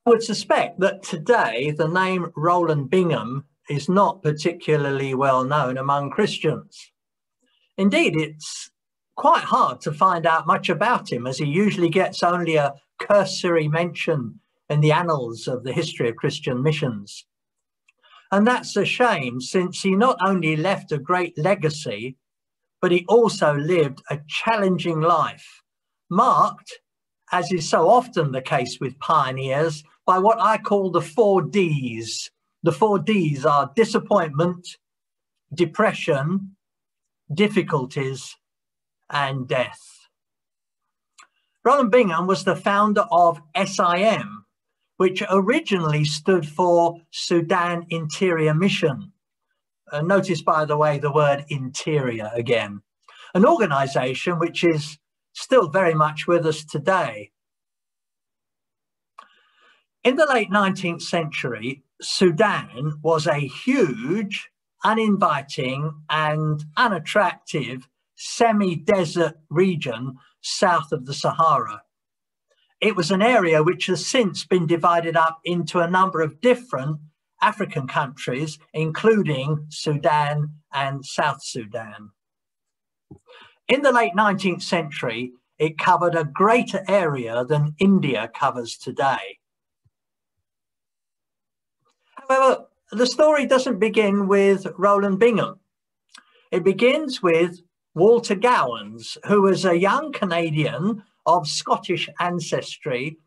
I would suspect that today the name Rowland Bingham is not particularly well known among Christians. Indeed, it's quite hard to find out much about him, as he usually gets only a cursory mention in the annals of the history of Christian missions. And that's a shame, since he not only left a great legacy, but he also lived a challenging life, marked, as is so often the case with pioneers, by what I call the 4 Ds. The 4 Ds are disappointment, depression, difficulties, and death. Rowland Bingham was the founder of SIM, which originally stood for Sudan Interior Mission. Notice, by the way, the word interior again. An organisation which is still very much with us today. In the late 19th century, Sudan was a huge, uninviting and unattractive semi-desert region south of the Sahara. It was an area which has since been divided up into a number of different African countries, including Sudan and South Sudan. In the late 19th century, it covered a greater area than India covers today. However, the story doesn't begin with Rowland Bingham. It begins with Walter Gowans, who was a young Canadian of Scottish ancestry,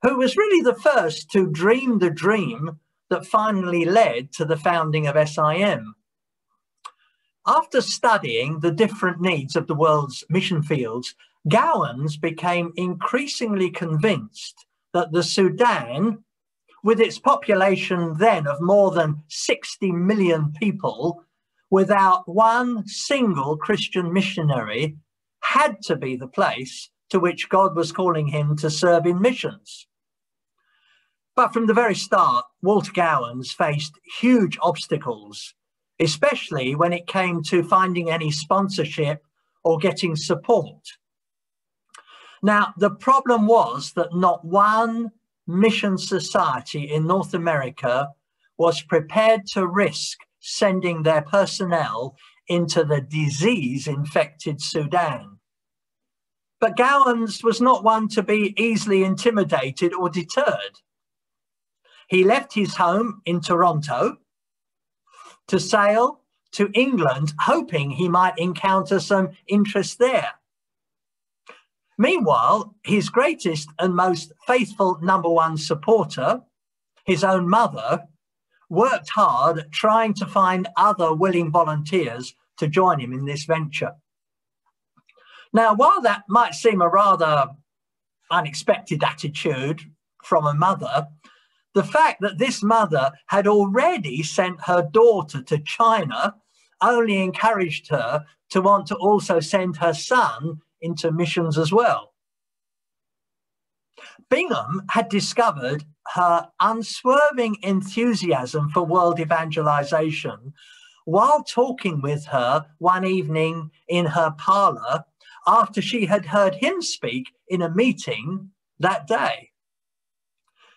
who was really the first to dream the dream that finally led to the founding of SIM. After studying the different needs of the world's mission fields, Gowans became increasingly convinced that the Sudan, with its population then of more than 60 million people, without one single Christian missionary, had to be the place to which God was calling him to serve in missions. But from the very start, Walter Gowans faced huge obstacles, especially when it came to finding any sponsorship or getting support. Now, the problem was that not one mission society in North America was prepared to risk sending their personnel into the disease-infected Sudan. But Gowans was not one to be easily intimidated or deterred. He left his home in Toronto to sail to England, hoping he might encounter some interest there. Meanwhile, his greatest and most faithful #1 supporter, his own mother, worked hard trying to find other willing volunteers to join him in this venture. Now, while that might seem a rather unexpected attitude from a mother, the fact that this mother had already sent her daughter to China only encouraged her to want to also send her son into missions as well. Bingham had discovered her unswerving enthusiasm for world evangelization while talking with her one evening in her parlor after she had heard him speak in a meeting that day.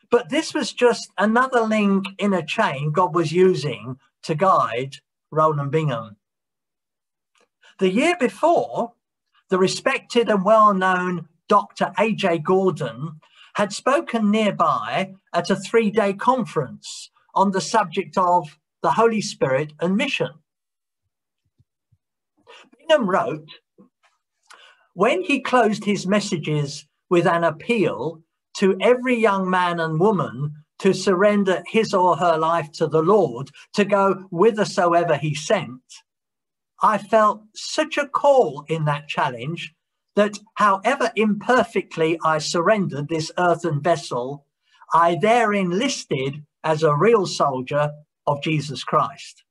But this was just another link in a chain God was using to guide Rowland Bingham. The year before, the respected and well-known Dr. A.J. Gordon had spoken nearby at a 3-day conference on the subject of the Holy Spirit and mission. Bingham wrote, when he closed his messages with an appeal to every young man and woman to surrender his or her life to the Lord, to go whithersoever he sent, I felt such a call in that challenge that however imperfectly I surrendered this earthen vessel, I therein enlisted as a real soldier of Jesus Christ.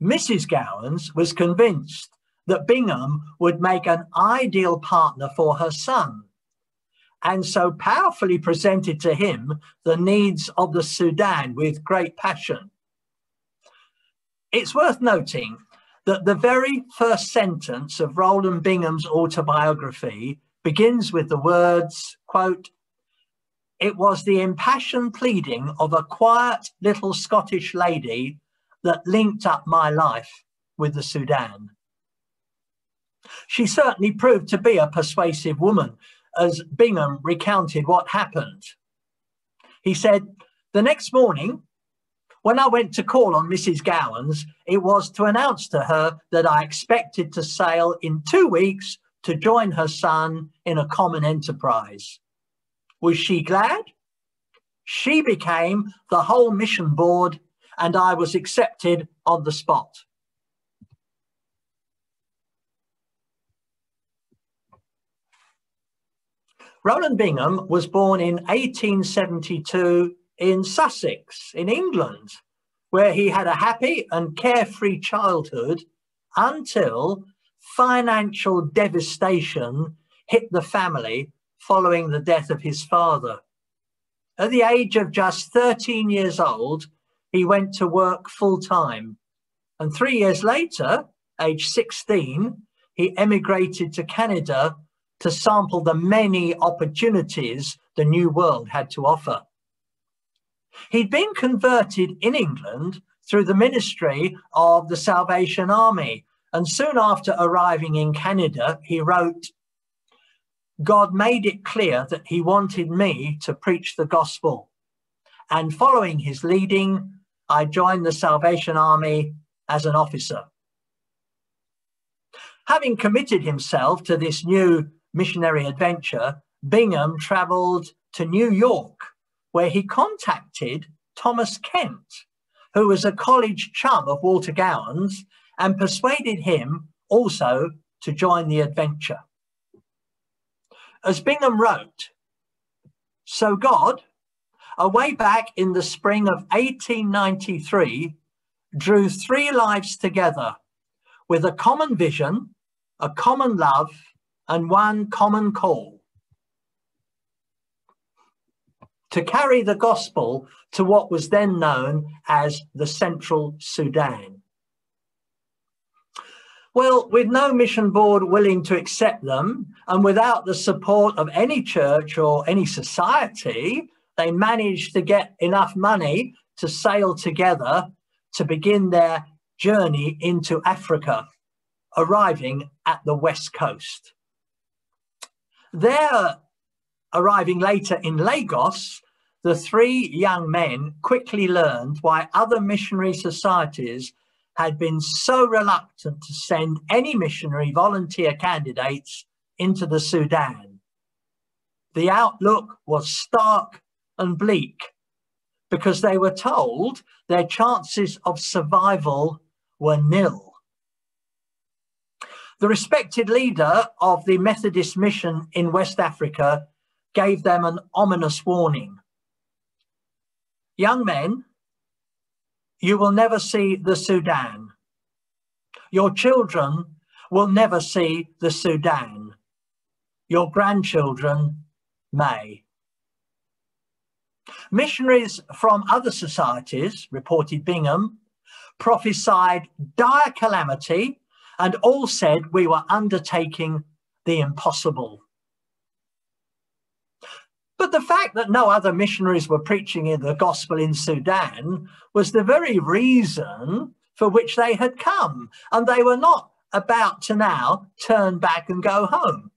Mrs. Gowans was convinced that Bingham would make an ideal partner for her son, and so powerfully presented to him the needs of the Sudan with great passion. It's worth noting that the very first sentence of Rowland Bingham's autobiography begins with the words, quote, It was the impassioned pleading of a quiet little Scottish lady that linked up my life with the Sudan. She certainly proved to be a persuasive woman, as Bingham recounted what happened. He said, "The next morning, when I went to call on Mrs. Gowans, it was to announce to her that I expected to sail in 2 weeks to join her son in a common enterprise. Was she glad? She became the whole mission board, and I was accepted on the spot." Rowland Bingham was born in 1872 in Sussex, in England, where he had a happy and carefree childhood until financial devastation hit the family following the death of his father. At the age of just 13 years old, he went to work full-time, and 3 years later, age 16, he emigrated to Canada to sample the many opportunities the New World had to offer. He'd been converted in England through the ministry of the Salvation Army, and soon after arriving in Canada, he wrote, "God made it clear that he wanted me to preach the gospel, and following his leading, I joined the Salvation Army as an officer." Having committed himself to this new missionary adventure, Bingham travelled to New York, where he contacted Thomas Kent, who was a college chum of Walter Gowan's, and persuaded him also to join the adventure. As Bingham wrote, "So God, away back in the spring of 1893, drew 3 lives together with a common vision, a common love, and one common call: to carry the gospel to what was then known as the Central Sudan." Well, with no mission board willing to accept them, and without the support of any church or any society, they managed to get enough money to sail together to begin their journey into Africa, arriving at the West Coast. There, arriving later in Lagos, the 3 young men quickly learned why other missionary societies had been so reluctant to send any missionary volunteer candidates into the Sudan. The outlook was stark and bleak, because they were told their chances of survival were nil. The respected leader of the Methodist mission in West Africa gave them an ominous warning. "Young men, you will never see the Sudan. Your children will never see the Sudan. Your grandchildren may." Missionaries from other societies, reported Bingham, prophesied dire calamity, and all said we were undertaking the impossible. But the fact that no other missionaries were preaching in the gospel in Sudan was the very reason for which they had come, and they were not about to now turn back and go home.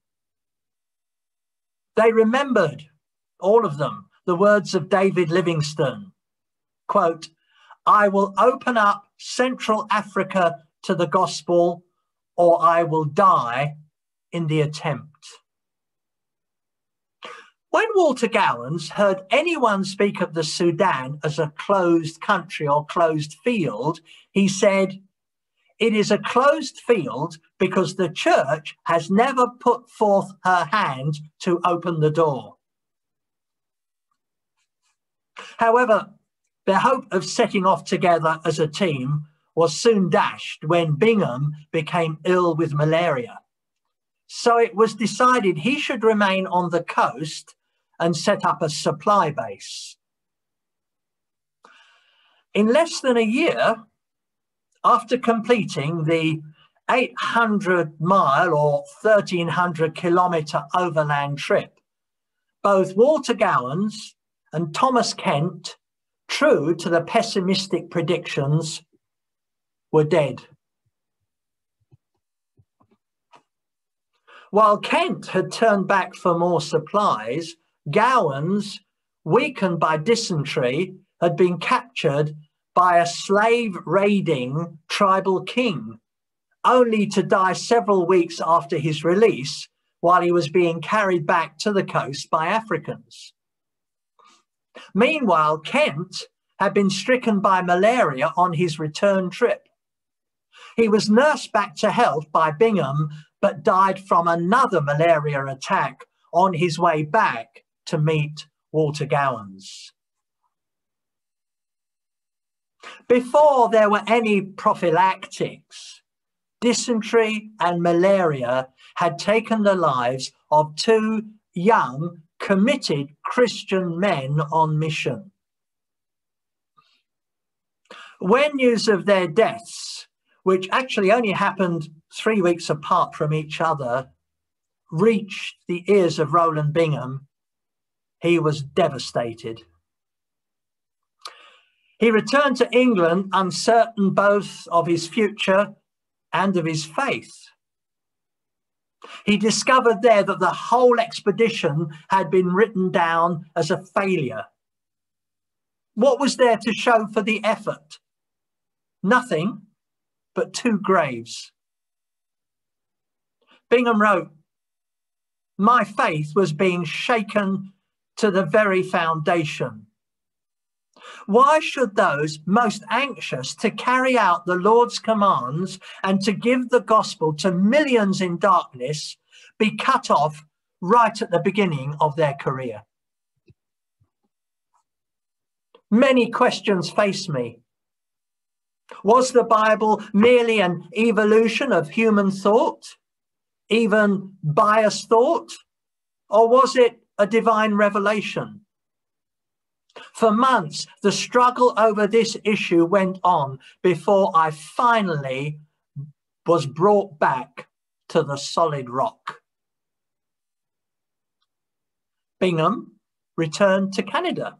They remembered, all of them, the words of David Livingstone, quote, "I will open up Central Africa to the gospel, or I will die in the attempt." When Walter Gowans heard anyone speak of the Sudan as a closed country or closed field, he said, "It is a closed field because the church has never put forth her hand to open the door." However, their hope of setting off together as a team was soon dashed when Bingham became ill with malaria. So it was decided he should remain on the coast and set up a supply base. In less than a year, after completing the 800-mile or 1,300-kilometre overland trip, both Walter Gowans and Thomas Kent, true to the pessimistic predictions, were dead. While Kent had turned back for more supplies, Gowans, weakened by dysentery, had been captured by a slave-raiding tribal king, only to die several weeks after his release while he was being carried back to the coast by Africans. Meanwhile, Kent had been stricken by malaria on his return trip. He was nursed back to health by Bingham, but died from another malaria attack on his way back to meet Walter Gowans. Before there were any prophylactics, dysentery and malaria had taken the lives of two young, committed Christian men on mission. When news of their deaths, which actually only happened 3 weeks apart from each other, reached the ears of Rowland Bingham, he was devastated. He returned to England uncertain both of his future and of his faith. He discovered there that the whole expedition had been written down as a failure. What was there to show for the effort? Nothing but 2 graves. Bingham wrote, "My faith was being shaken to the very foundation. Why should those most anxious to carry out the Lord's commands and to give the gospel to millions in darkness be cut off right at the beginning of their career?" Many questions face me. Was the Bible merely an evolution of human thought, even biased thought, or was it a divine revelation? For months, the struggle over this issue went on before I finally was brought back to the solid rock. Bingham returned to Canada,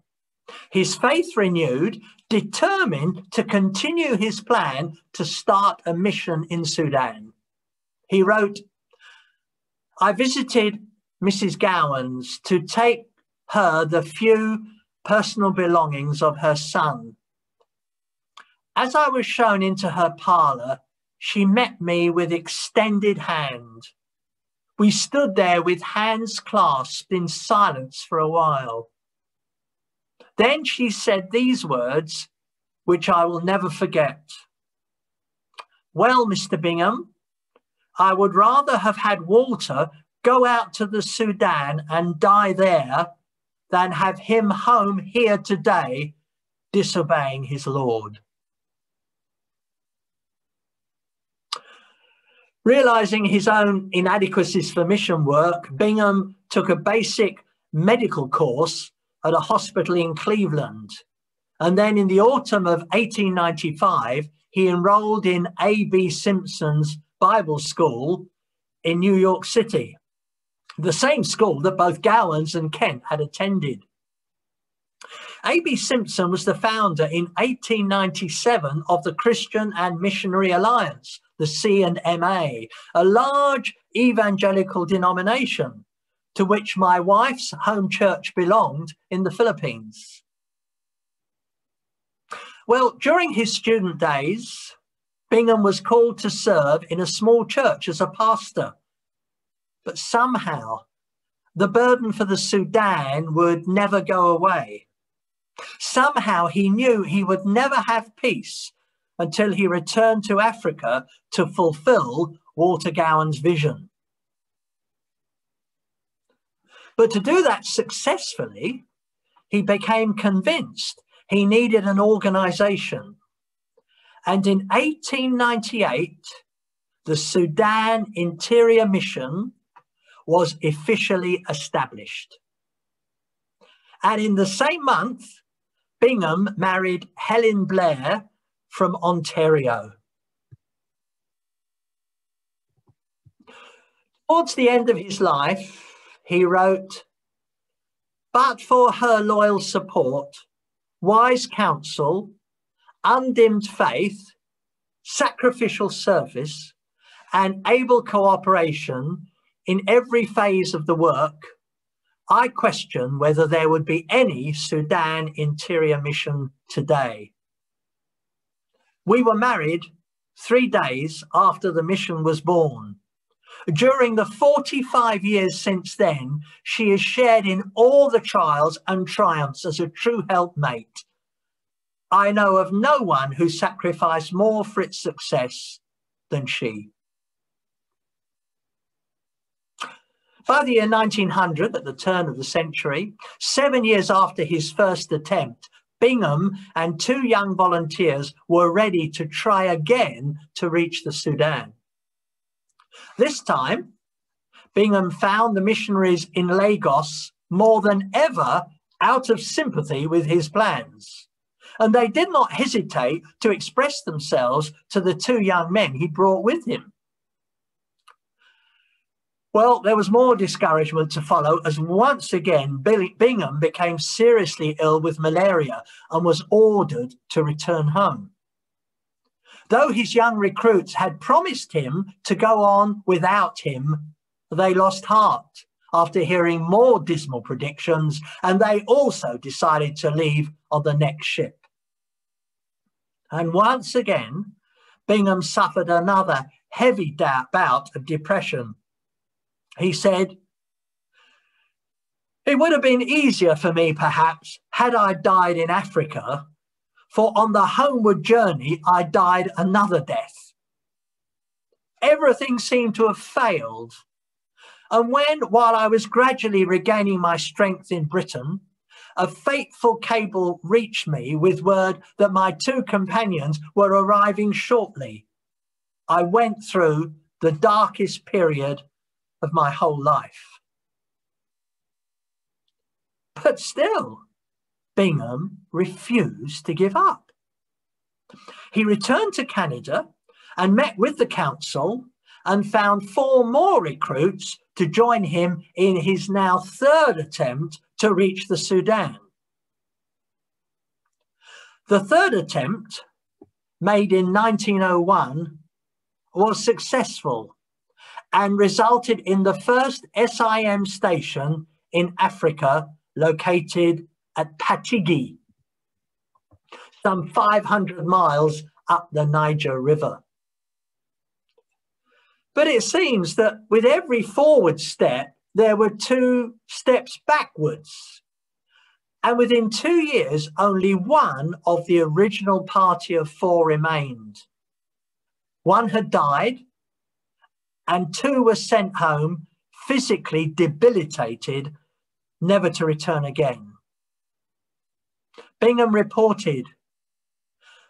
his faith renewed, determined to continue his plan to start a mission in Sudan. He wrote, "I visited Mrs. Gowans to take her the few personal belongings of her son. As I was shown into her parlour, she met me with extended hand. We stood there with hands clasped in silence for a while. Then she said these words, which I will never forget. 'Well, Mr. Bingham, I would rather have had Walter go out to the Sudan and die there than have him home here today disobeying his Lord.'" Realizing his own inadequacies for mission work, Bingham took a basic medical course at a hospital in Cleveland. And then in the autumn of 1895, he enrolled in A.B. Simpson's Bible School in New York City, the same school that both Gowans and Kent had attended. A.B. Simpson was the founder in 1897 of the Christian and Missionary Alliance, the C&MA, a large evangelical denomination to which my wife's home church belonged in the Philippines. Well, during his student days, Bingham was called to serve in a small church as a pastor. But somehow, the burden for the Sudan would never go away. Somehow he knew he would never have peace until he returned to Africa to fulfill Walter Gowan's vision. But to do that successfully, he became convinced he needed an organization. And in 1898, the Sudan Interior Mission was officially established. And in the same month, Bingham married Helen Blair from Ontario. Towards the end of his life, he wrote, But for her loyal support, wise counsel, undimmed faith, sacrificial service, and able cooperation in every phase of the work, I question whether there would be any Sudan Interior Mission today. We were married 3 days after the mission was born. During the 45 years since then, she has shared in all the trials and triumphs as a true helpmate. I know of no one who sacrificed more for its success than she. By the year 1900, at the turn of the century, 7 years after his first attempt, Bingham and 2 young volunteers were ready to try again to reach the Sudan. This time, Bingham found the missionaries in Lagos more than ever out of sympathy with his plans, and they did not hesitate to express themselves to the 2 young men he brought with him. Well, there was more discouragement to follow as once again Bingham became seriously ill with malaria and was ordered to return home. Though his young recruits had promised him to go on without him, they lost heart after hearing more dismal predictions, and they also decided to leave on the next ship. And once again, Bingham suffered another heavy bout of depression. He said, "It would have been easier for me, perhaps, had I died in Africa, for on the homeward journey, I died another death. Everything seemed to have failed. And when, while I was gradually regaining my strength in Britain, a fateful cable reached me with word that my 2 companions were arriving shortly, I went through the darkest period of my whole life." But still, Bingham refused to give up. He returned to Canada and met with the council and found 4 more recruits to join him in his now 3rd attempt to reach the Sudan. The 3rd attempt, made in 1901, was successful and resulted in the first SIM station in Africa, located at Patigi, some 500 miles up the Niger River. But it seems that with every forward step, there were 2 steps backwards. And within 2 years, only 1 of the original party of 4 remained. 1 had died, and 2 were sent home, physically debilitated, never to return again. Bingham reported,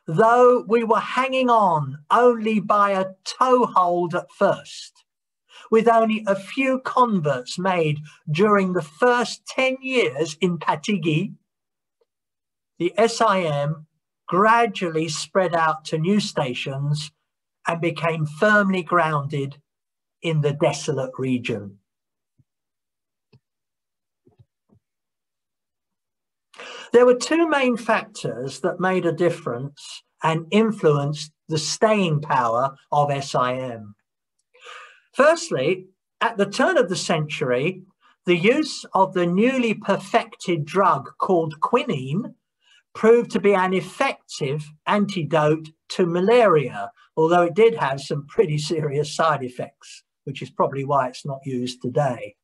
"Though we were hanging on only by a toehold at first, with only a few converts made during the first 10 years in Patigi, the SIM gradually spread out to new stations and became firmly grounded in the desolate region." There were 2 main factors that made a difference and influenced the staying power of SIM. Firstly, at the turn of the century, the use of the newly perfected drug called quinine proved to be an effective antidote to malaria, although it did have some pretty serious side effects, which is probably why it's not used today.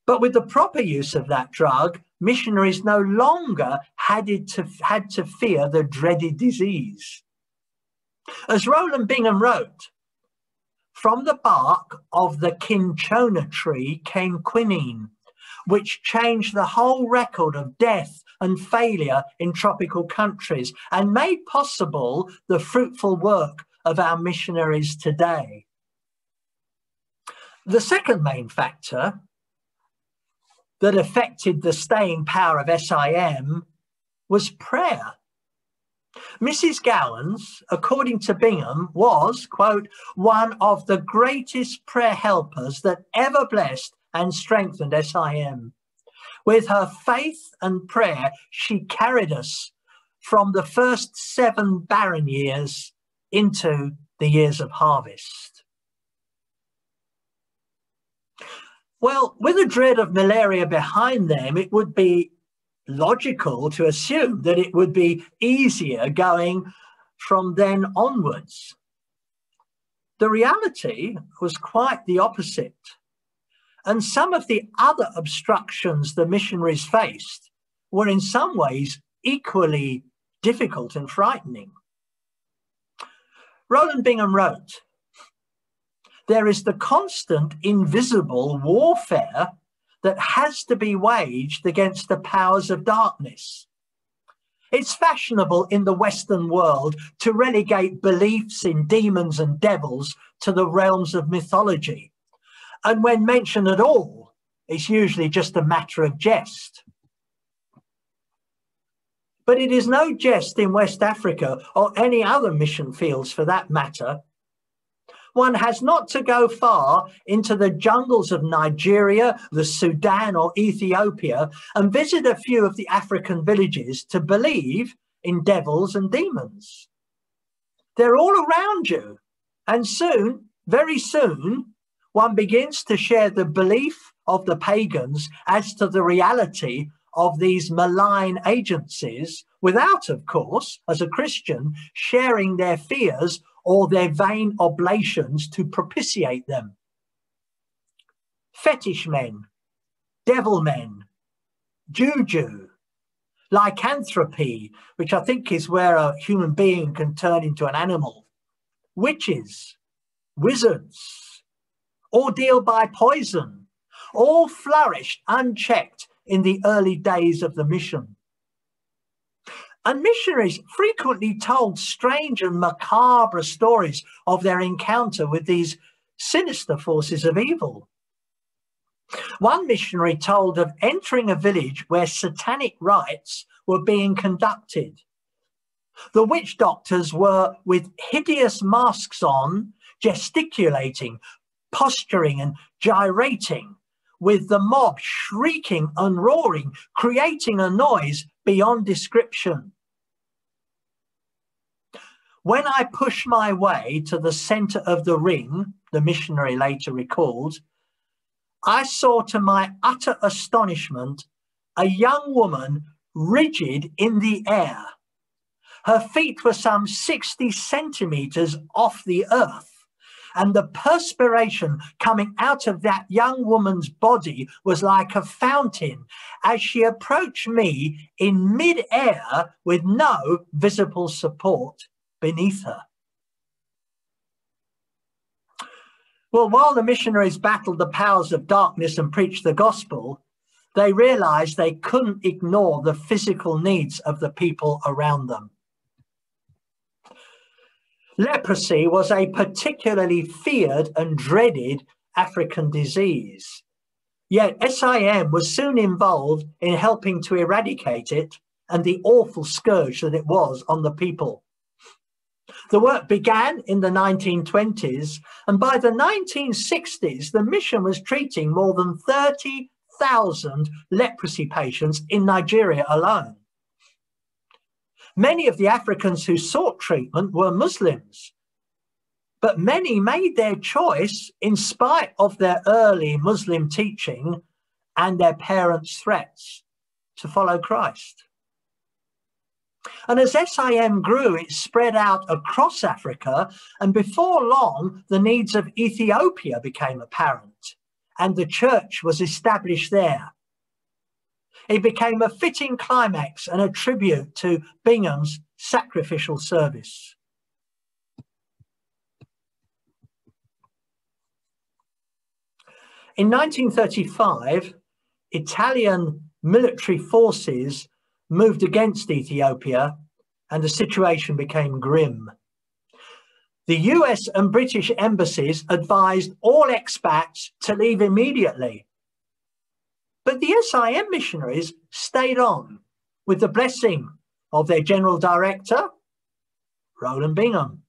But with the proper use of that drug, missionaries no longer had to fear the dreaded disease. As Rowland Bingham wrote, "From the bark of the cinchona tree came quinine, which changed the whole record of death and failure in tropical countries and made possible the fruitful work of our missionaries today." The second main factor that affected the staying power of SIM was prayer. Mrs. Gowans, according to Bingham, was, quote, "one of the greatest prayer helpers that ever blessed and strengthened SIM. With her faith and prayer, she carried us from the first 7 barren years into the years of harvest. Well, with a dread of malaria behind them, it would be logical to assume that it would be easier going from then onwards. The reality was quite the opposite. And some of the other obstructions the missionaries faced were in some ways equally difficult and frightening. Rowland Bingham wrote, "There is the constant invisible warfare that has to be waged against the powers of darkness. It's fashionable in the Western world to relegate beliefs in demons and devils to the realms of mythology. And when mentioned at all, it's usually just a matter of jest. But it is no jest in West Africa or any other mission fields for that matter. One has not to go far into the jungles of Nigeria, the Sudan or Ethiopia and visit a few of the African villages to believe in devils and demons. They're all around you, and soon, very soon, one begins to share the belief of the pagans as to the reality of these malign agencies without, of course, as a Christian, sharing their fears or their vain oblations to propitiate them. Fetish men, devil men, juju, lycanthropy, which I think is where a human being can turn into an animal, witches, wizards, ordeal by poison, all flourished unchecked in the early days of the mission. And missionaries frequently told strange and macabre stories of their encounter with these sinister forces of evil. One missionary told of entering a village where satanic rites were being conducted. The witch doctors were with hideous masks on, gesticulating, posturing and gyrating, with the mob shrieking and roaring, creating a noise beyond description. When I pushed my way to the center of the ring, the missionary later recalled, I saw to my utter astonishment a young woman rigid in the air. Her feet were some 60 centimeters off the earth, and the perspiration coming out of that young woman's body was like a fountain as she approached me in mid-air with no visible support beneath her. Well, while the missionaries battled the powers of darkness and preached the gospel, they realized they couldn't ignore the physical needs of the people around them. Leprosy was a particularly feared and dreaded African disease. Yet SIM was soon involved in helping to eradicate it and the awful scourge that it was on the people. The work began in the 1920s, and by the 1960s, the mission was treating more than 30,000 leprosy patients in Nigeria alone. Many of the Africans who sought treatment were Muslims, but many made their choice in spite of their early Muslim teaching and their parents' threats to follow Christ. And as SIM grew, it spread out across Africa, and before long, the needs of Ethiopia became apparent, and the church was established there. It became a fitting climax and a tribute to Bingham's sacrificial service. In 1935, Italian military forces moved against Ethiopia, and the situation became grim. The US and British embassies advised all expats to leave immediately. But the SIM missionaries stayed on with the blessing of their general director, Rowland Bingham.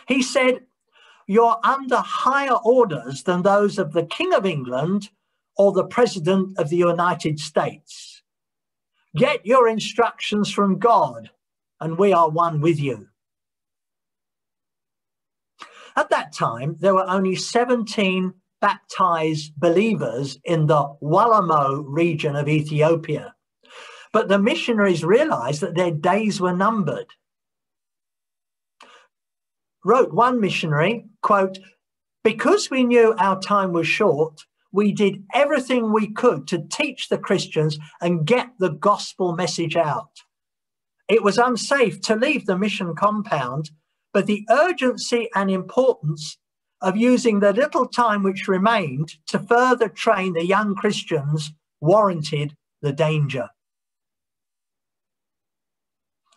He said, "You're under higher orders than those of the King of England or the President of the United States. Get your instructions from God, and we are one with you. At that time, there were only 17 baptized believers in the Walamo region of Ethiopia. But the missionaries realized that their days were numbered. Wrote one missionary, quote, "Because we knew our time was short, we did everything we could to teach the Christians and get the gospel message out. It was unsafe to leave the mission compound, but the urgency and importance of using the little time which remained to further train the young Christians warranted the danger."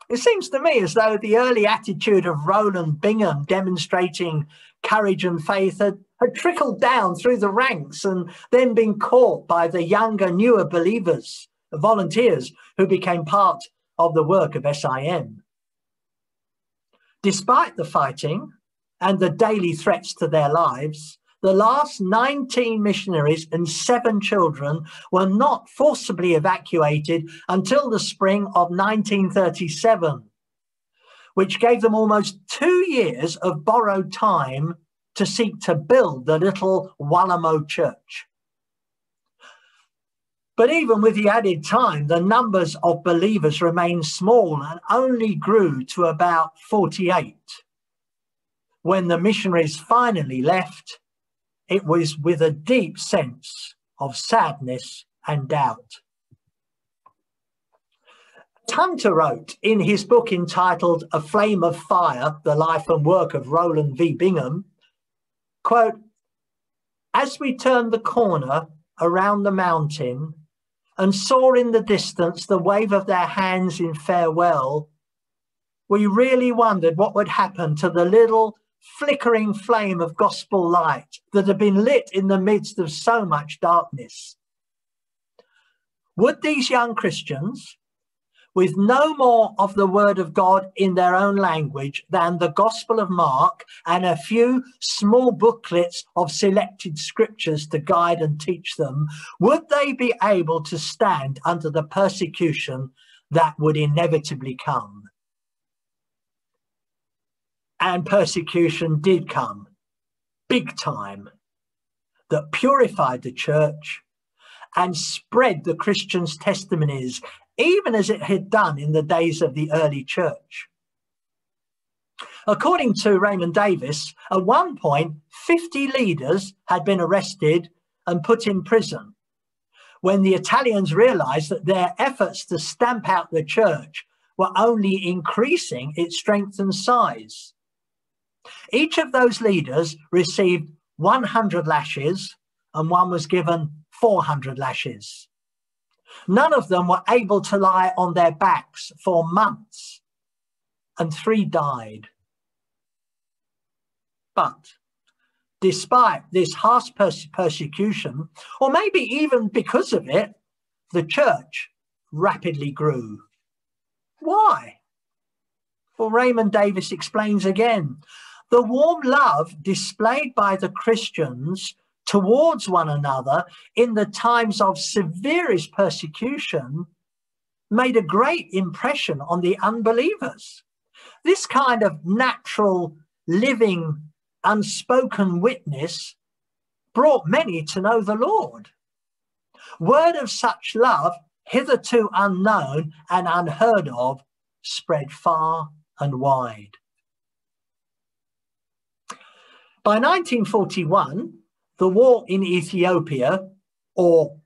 It seems to me as though the early attitude of Rowland Bingham demonstrating courage and faith had trickled down through the ranks and then been caught by the younger, newer believers, volunteers who became part of the work of SIM. Despite the fighting and the daily threats to their lives, the last 19 missionaries and 7 children were not forcibly evacuated until the spring of 1937, which gave them almost 2 years of borrowed time to seek to build the little Walamo church. But even with the added time, the numbers of believers remained small and only grew to about 48. When the missionaries finally left, it was with a deep sense of sadness and doubt. Hunter wrote in his book entitled A Flame of Fire, The Life and Work of Rowland V. Bingham, quote, "As we turned the corner around the mountain and saw in the distance the wave of their hands in farewell, we really wondered what would happen to the little flickering flame of gospel light that had been lit in the midst of so much darkness. Would these young Christians, with no more of the word of God in their own language than the Gospel of Mark and a few small booklets of selected scriptures to guide and teach them, would they be able to stand under the persecution that would inevitably come?" And persecution did come, big time, that purified the church and spread the Christians' testimonies, even as it had done in the days of the early church. According to Raymond Davis, at one point, 50 leaders had been arrested and put in prison when the Italians realized that their efforts to stamp out the church were only increasing its strength and size. Each of those leaders received 100 lashes and one was given 400 lashes. None of them were able to lie on their backs for months, and 3 died. But despite this harsh persecution, or maybe even because of it, the church rapidly grew. Why? Well, Raymond Davis explains again. The warm love displayed by the Christians towards one another in the times of severest persecution made a great impression on the unbelievers. This kind of natural, living, unspoken witness brought many to know the Lord. Word of such love, hitherto unknown and unheard of, spread far and wide. By 1941, the war in Ethiopia, or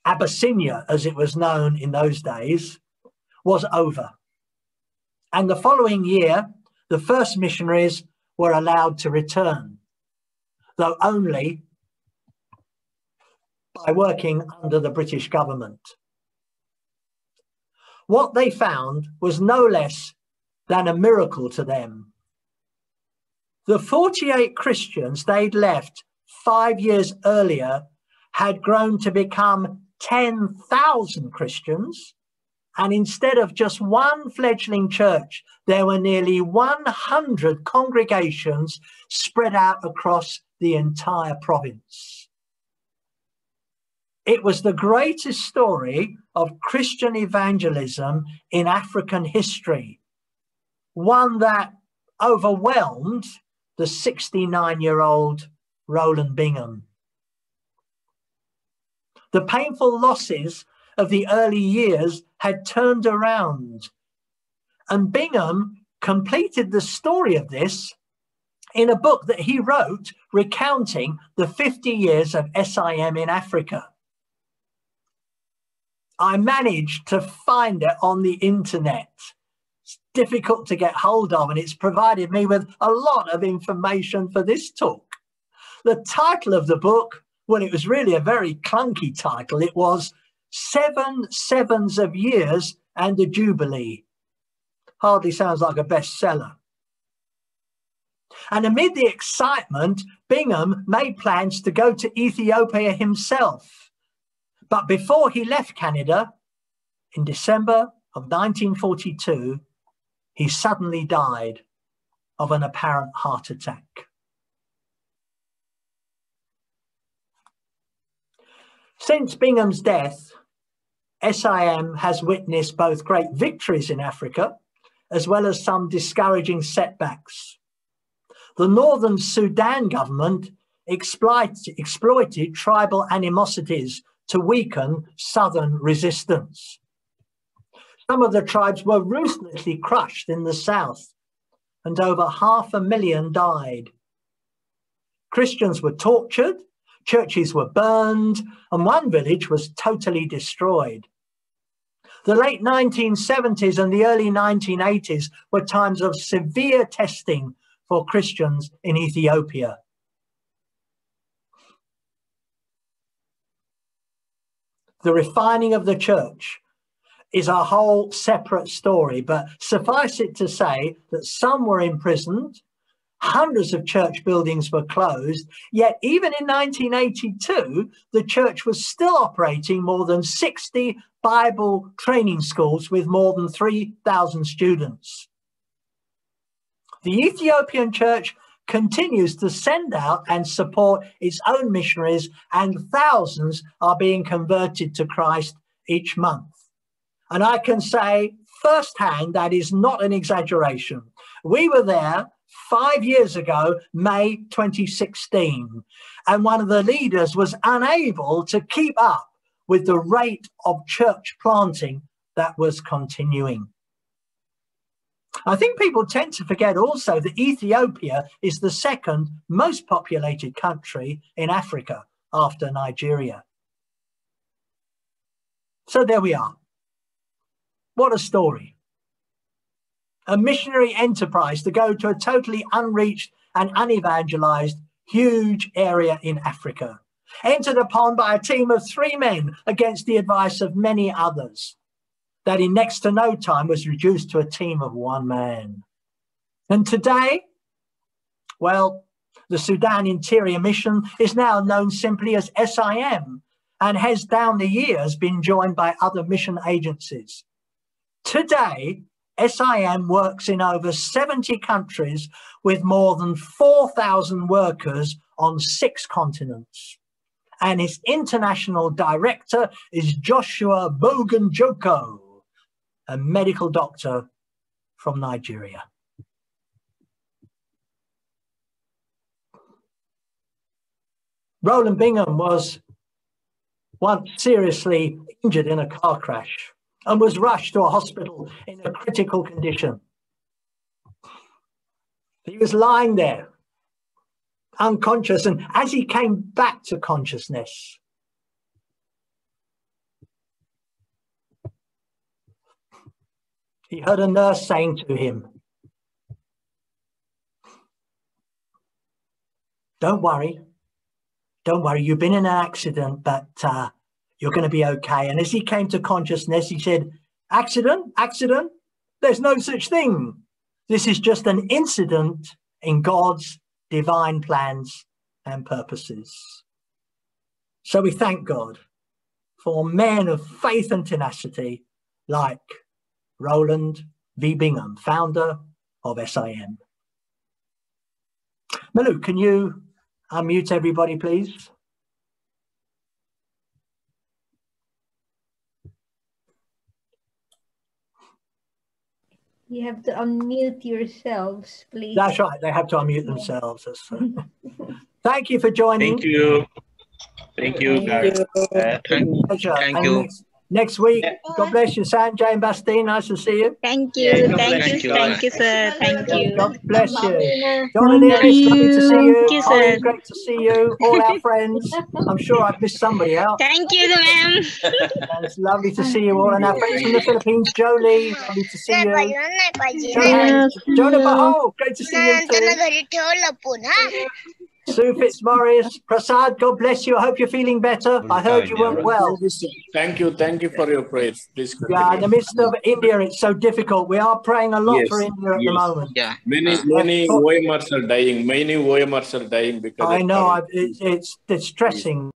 Abyssinia as it was known in those days, was over. And the following year, the first missionaries were allowed to return, though only by working under the British government. What they found was no less than a miracle to them. The 48 Christians they'd left 5 years earlier had grown to become 10,000 Christians, and instead of just one fledgling church, there were nearly 100 congregations spread out across the entire province. It was the greatest story of Christian evangelism in African history, one that overwhelmed the 69-year-old Rowland Bingham. The painful losses of the early years had turned around, and Bingham completed the story of this in a book that he wrote recounting the 50 years of SIM in Africa. I managed to find it on the internet. It's difficult to get hold of, and it's provided me with a lot of information for this talk. The title of the book, well, it was really a very clunky title. It was 7 Sevens of Years and a Jubilee. Hardly sounds like a bestseller. And amid the excitement, Bingham made plans to go to Ethiopia himself. But before he left Canada, in December of 1942, he suddenly died of an apparent heart attack. Since Bingham's death, SIM has witnessed both great victories in Africa, as well as some discouraging setbacks. The Northern Sudan government exploited tribal animosities to weaken Southern resistance. Some of the tribes were ruthlessly crushed in the south, and over 500,000 died. Christians were tortured, churches were burned, and one village was totally destroyed. The late 1970s and the early 1980s were times of severe testing for Christians in Ethiopia. The refining of the church is a whole separate story, but suffice it to say that some were imprisoned, hundreds of church buildings were closed, yet even in 1982, the church was still operating more than 60 Bible training schools with more than 3,000 students. The Ethiopian church continues to send out and support its own missionaries, and thousands are being converted to Christ each month. And I can say firsthand that is not an exaggeration. We were there 5 years ago, May 2016, and one of the leaders was unable to keep up with the rate of church planting that was continuing. I think people tend to forget also that Ethiopia is the second most populated country in Africa after Nigeria. So there we are. What a story. A missionary enterprise to go to a totally unreached and unevangelized huge area in Africa, entered upon by a team of 3 men against the advice of many others, that in next to no time was reduced to a team of 1 man. And today, well, the Sudan Interior Mission is now known simply as SIM and has down the years been joined by other mission agencies. Today, SIM works in over 70 countries with more than 4,000 workers on 6 continents. And its international director is Joshua Boganjoko, a medical doctor from Nigeria. Rowland Bingham was once seriously injured in a car crash and was rushed to a hospital in a critical condition. He was lying there, unconscious, and as he came back to consciousness, he heard a nurse saying to him, don't worry, you've been in an accident, but you're going to be okay. And as he came to consciousness, he said, accident, there's no such thing. This is just an incident in God's divine plans and purposes. So we thank God for men of faith and tenacity like Rowland V. Bingham, founder of SIM. Malou, can you unmute everybody, please? You have to unmute yourselves, please. That's right. They have to unmute themselves. Thank you for joining. Thank you. Thank you, Gareth. Pleasure. Thank And you. next week, God bless you, Sanjay and Bastine. Nice to see you. Thank Yeah, you. God bless Thank you. you. Thank you, sir. Thank you. God bless you. Marina. John and Iris, lovely to see you. Thank you, Ollie, sir. great to see you. All our friends. I'm sure I've missed somebody out. Thank you, ma'am. And it's lovely to see you all. And our friends from the Philippines, Jolie, lovely to see you. Jonah Bahal, great to see you too. Sue Fitzmaurice, Prasad, God bless you. I hope you're feeling better. I heard you weren't well. Thank you for your prayers. Please continue. Yeah, in the midst of India, it's so difficult. We are praying a lot Yes, for India at the yes. moment. Yeah. Many OMRs are dying. Many OMRs are dying because I of know, current- it's distressing.